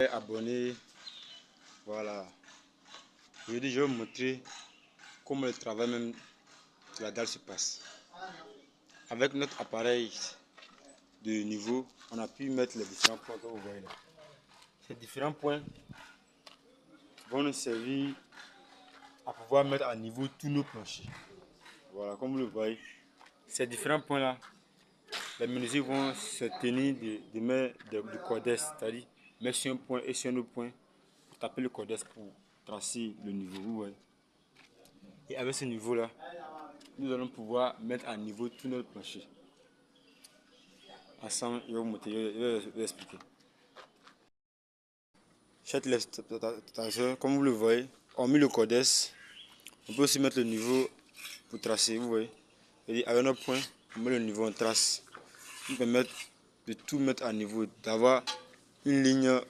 Abonné, voilà. Aujourd'hui, je vais vous montrer comment le travail même de la dalle se passe. Avec notre appareil de niveau, on a pu mettre les différents points que vous voyez là. Ces différents points vont nous servir à pouvoir mettre à niveau tous nos planchers. Voilà, comme vous le voyez, ces différents points là, les menuisiers vont se tenir de mettre du codex, c'est-à-dire mettre sur un point et sur un autre point pour taper le codex pour tracer le niveau. Vous voyez. Et avec ce niveau là, nous allons pouvoir mettre à niveau tout notre plancher. Ensemble, je vais vous montrer, je vais vous expliquer. Comme vous le voyez, on met le codex. On peut aussi mettre le niveau pour tracer, vous voyez. Et avec notre point, on met le niveau, on trace. Nous permettre de tout mettre à niveau, d'avoir une ligne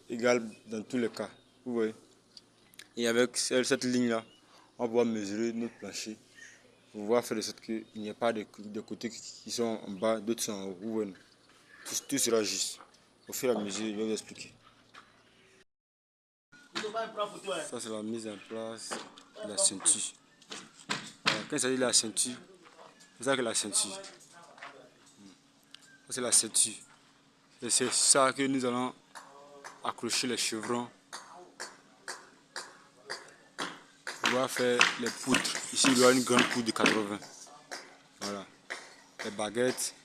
égale dans tous les cas. Vous voyez. Et avec cette ligne là, on va pouvoir mesurer notre plancher. Pour pouvoir faire de sorte qu'il n'y ait pas de côtés qui sont en bas, d'autres sont en haut. Vous voyez. Tout sera juste. Au fur et à mesure, je vais vous expliquer. Ça, c'est la mise en place de la ceinture. Alors, quand il s'agit de la ceinture, c'est ça que la ceinture. Ça, c'est la ceinture. Et c'est ça que nous allons accrocher les chevrons. On va faire les poutres. Ici, il y aura une grande poutre de 80. Voilà. Les baguettes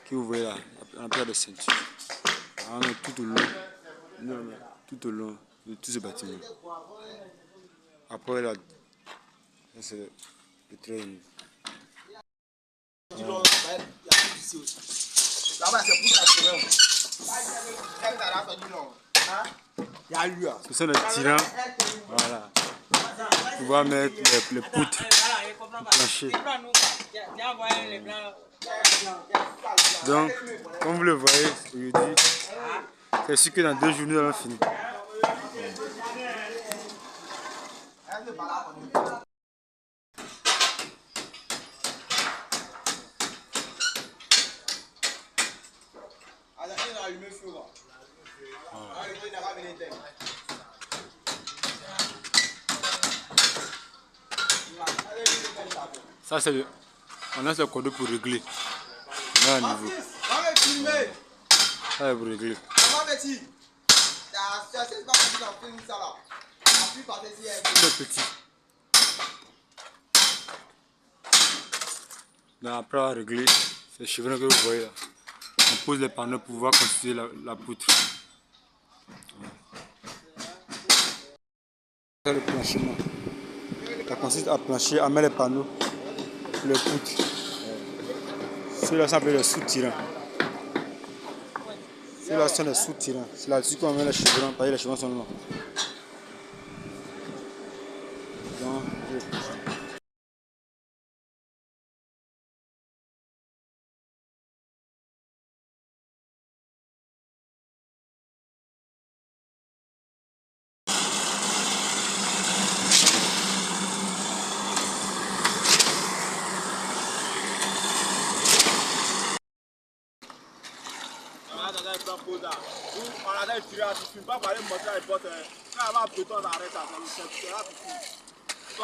que vous voyez là, on appelle de ceinture. On met tout au long de tout ce bâtiment. Après, là, c'est le train. Ce sont les tirants. Voilà. Pour pouvoir mettre les poutres planchées. Donc, comme vous le voyez, aujourd'hui, c'est sûr que dans 2 jours, nous allons finir. Ça, c'est le. On a ce code pour régler. Là, à niveau. Ça, c'est pour régler. C'est petit. Donc, après avoir réglé ces chevrons que vous voyez là, on pose les panneaux pour pouvoir constituer la poutre. C'est le planchement. Ça consiste à plancher, à mettre les panneaux, les poutres. Ceux-là s'appellent les sous-tirants. Ceux-là sont les sous-tirants. C'est là-dessus qu'on met les chevrons, parce que les chevrons sont longs. Donc, on a des tirés à tout, pas parler de montrer à l'époque, quand on va plutôt arrêter ça, c'est